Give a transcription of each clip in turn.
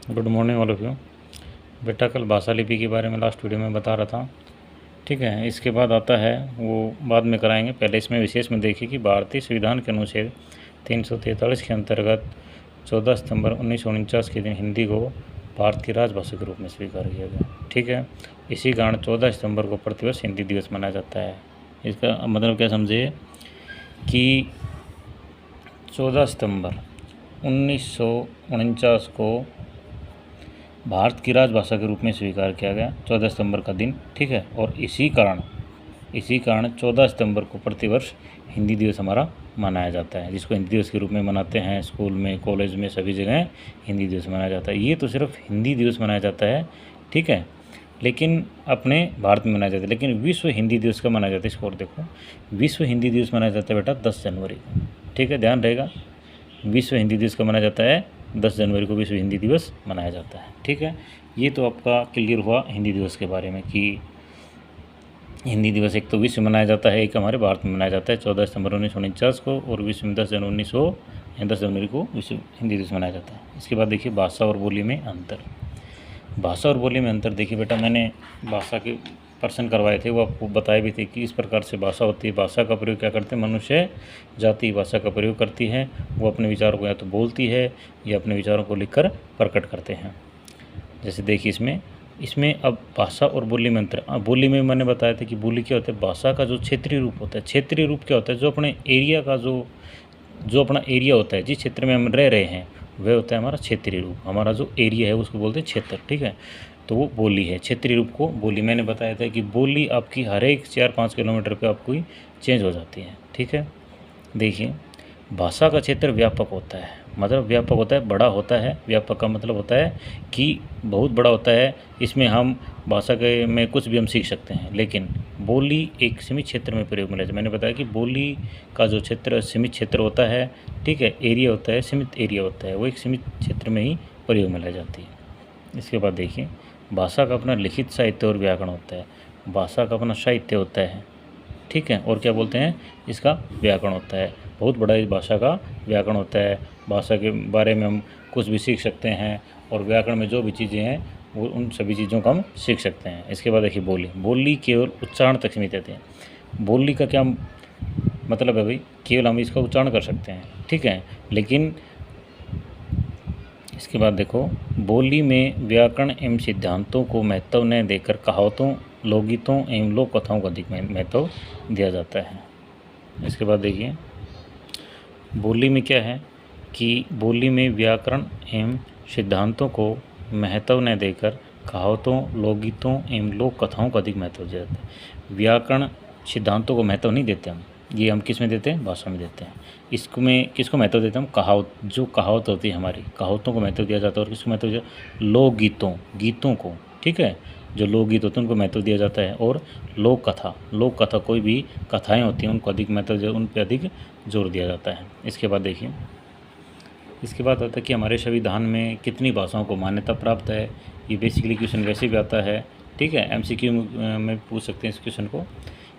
Good morning all of you. बेटा कल भाषा लिपि के बारे में लास्ट वीडियो में बता रहा था, ठीक है। इसके बाद आता है वो बाद में कराएंगे। पहले इसमें विशेष में देखिए कि भारतीय संविधान के अनुच्छेद 343 के अंतर्गत 14 सितंबर 1949 के दिन हिंदी को भारत की राजभाषा के रूप में स्वीकार किया गया, ठीक है। इसी कारण 14 सितंबर को प्रतिवर्ष हिंदी दिवस मनाया जाता है। इसका मतलब क्या समझे कि 14 सितंबर 1949 को भारत की राजभाषा के रूप में स्वीकार किया गया 14 सितंबर का दिन, ठीक है। और इसी कारण 14 सितंबर को प्रतिवर्ष हिंदी दिवस हमारा मनाया जाता है, जिसको हिंदी दिवस के रूप में मनाते हैं। स्कूल में, कॉलेज में, सभी जगह हिंदी दिवस मनाया जाता है। ये तो सिर्फ हिंदी दिवस मनाया जाता है, ठीक है, लेकिन अपने भारत में मनाया जाता है। लेकिन विश्व हिंदी दिवस कब मनाया जाता है, इसको और देखो। विश्व हिंदी दिवस मनाया जाता है बेटा 10 जनवरी को, ठीक है, ध्यान रहेगा। विश्व हिंदी दिवस कब मनाया जाता है? 10 जनवरी को विश्व हिंदी दिवस मनाया जाता है, ठीक है। ये तो आपका क्लियर हुआ हिंदी दिवस के बारे में कि हिंदी दिवस एक तो विश्व मनाया जाता है, एक हमारे भारत में मनाया जाता है 14 सितंबर 1949 को, और विश्व में 10 जनवरी को विश्व हिंदी दिवस मनाया जाता है। इसके बाद देखिए भाषा और बोली में अंतर। भाषा और बोली में अंतर देखिए बेटा, मैंने भाषा के प्रश्न करवाए थे, वो आपको बताए भी थे कि इस प्रकार से भाषा होती है। भाषा का प्रयोग क्या करते हैं? मनुष्य जाति भाषा का प्रयोग करती है। वो अपने विचारों को या तो बोलती है या अपने विचारों को लिखकर प्रकट करते हैं। जैसे देखिए इसमें अब भाषा और बोली में अंतर। बोली में मैंने बताया था कि बोली क्या होता है? भाषा का जो क्षेत्रीय रूप होता है। क्षेत्रीय रूप क्या होता है? जो अपने एरिया का जो अपना एरिया होता है, जिस क्षेत्र में हम रह रहे हैं, वह होता है हमारा क्षेत्रीय रूप। हमारा जो एरिया है उसको बोलते हैं क्षेत्र, ठीक है। तो वो बोली है, क्षेत्रीय रूप को बोली। मैंने बताया था कि बोली आपकी हर एक 4-5 किलोमीटर पे आपको चेंज हो जाती है, ठीक है। देखिए भाषा का क्षेत्र व्यापक होता है, मतलब व्यापक होता है, बड़ा होता है। व्यापक का मतलब होता है कि बहुत बड़ा होता है। इसमें हम भाषा के में कुछ भी हम सीख सकते हैं। लेकिन बोली एक सीमित क्षेत्र में प्रयोग में लेते हैं। मैंने बताया कि बोली का जो क्षेत्र सीमित क्षेत्र होता है, ठीक है, एरिया होता है, सीमित एरिया होता है, वो एक सीमित क्षेत्र में ही प्रयोग में लाई जाती है। इसके बाद देखिए भाषा का अपना लिखित साहित्य और व्याकरण होता है। भाषा का अपना साहित्य होता है, ठीक है, और क्या बोलते हैं? इसका व्याकरण होता है। बहुत बड़ा इस भाषा का व्याकरण होता है। भाषा के बारे में हम कुछ भी सीख सकते हैं, और व्याकरण में जो भी चीज़ें हैं वो उन सभी चीज़ों को हम सीख सकते हैं। इसके बाद देखिए बोली केवल उच्चारण तक सीमित रहते हैं। बोली का क्या मतलब है भाई? केवल हम इसका उच्चारण कर सकते हैं, ठीक है। लेकिन इसके बाद देखो बोली में व्याकरण एवं सिद्धांतों को महत्व न देकर कहावतों, लोकगीतों एवं लोक कथाओं को अधिक महत्व दिया जाता है। इसके बाद देखिए बोली में क्या है कि बोली में व्याकरण एवं सिद्धांतों को महत्व न देकर कहावतों, लोकगीतों एवं लोक कथाओं को अधिक महत्व दिया जाता है। व्याकरण सिद्धांतों को महत्व नहीं देते हम, ये हम किस में देते हैं? भाषा में देते हैं। इसको में किसको महत्व देते हैं हम? कहावत, जो कहावत होती है हमारी, कहावतों को महत्व दिया जाता है। और किसको महत्व दिया? लोकगीतों, गीतों को, ठीक है, जो लोकगीत होते हैं उनको महत्व दिया जाता है। और लोक कथा कोई भी कथाएं होती हैं उनको अधिक महत्व, उन पर अधिक जोर दिया जाता है। इसके बाद देखिए इसके बाद आता है कि हमारे संविधान में कितनी भाषाओं को मान्यता प्राप्त है। ये बेसिकली क्वेश्चन वैसे भी आता है, ठीक है, MCQ में पूछ सकते हैं इस क्वेश्चन को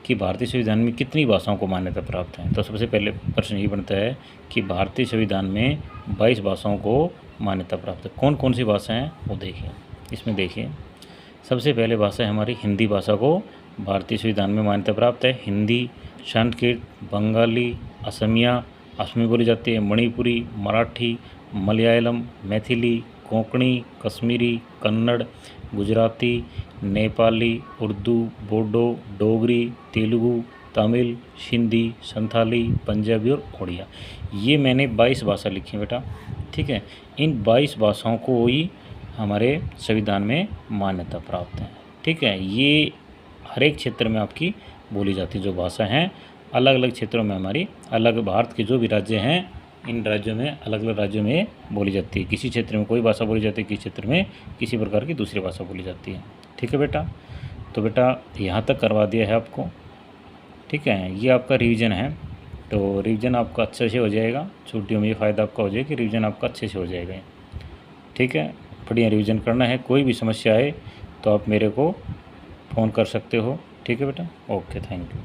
कि भारतीय संविधान में कितनी भाषाओं को मान्यता प्राप्त है। तो सबसे पहले प्रश्न ये बनता है कि भारतीय संविधान में 22 भाषाओं को मान्यता प्राप्त है। कौन कौन सी भाषा हैं वो देखिए। इसमें देखिए सबसे पहले भाषा है हमारी हिंदी भाषा को भारतीय संविधान में मान्यता प्राप्त है। हिंदी, संस्कृत, बंगाली, असमी बोली जाती है, मणिपुरी, मराठी, मलयालम, मैथिली, कोंकणी, कश्मीरी, कन्नड़, गुजराती, नेपाली, उर्दू, बोडो, डोगरी, तेलुगु, तमिल, सिंधी, संथाली, पंजाबी और उड़िया। ये मैंने 22 भाषा लिखी है बेटा, ठीक है। इन 22 भाषाओं को ही हमारे संविधान में मान्यता प्राप्त है, ठीक है। ये हर एक क्षेत्र में आपकी बोली जाती है। जो भाषा हैं अलग अलग क्षेत्रों में हमारी, अलग भारत के जो भी राज्य हैं, इन राज्यों में अलग अलग राज्यों में बोली जाती है। किसी क्षेत्र में कोई भाषा बोली जाती है, किसी क्षेत्र में किसी प्रकार की दूसरी भाषा बोली जाती है, ठीक है बेटा। तो बेटा यहाँ तक करवा दिया है आपको, ठीक है। ये आपका रिवीजन है, तो रिवीजन आपका अच्छे से हो जाएगा। छुट्टियों में ये फ़ायदा आपका हो जाएगा कि रिवीजन आपका अच्छे से हो जाएगा, ठीक है। बढ़िया रिवीजन करना है। कोई भी समस्या आए तो आप मेरे को फ़ोन कर सकते हो, ठीक है बेटा। Okay, thank you.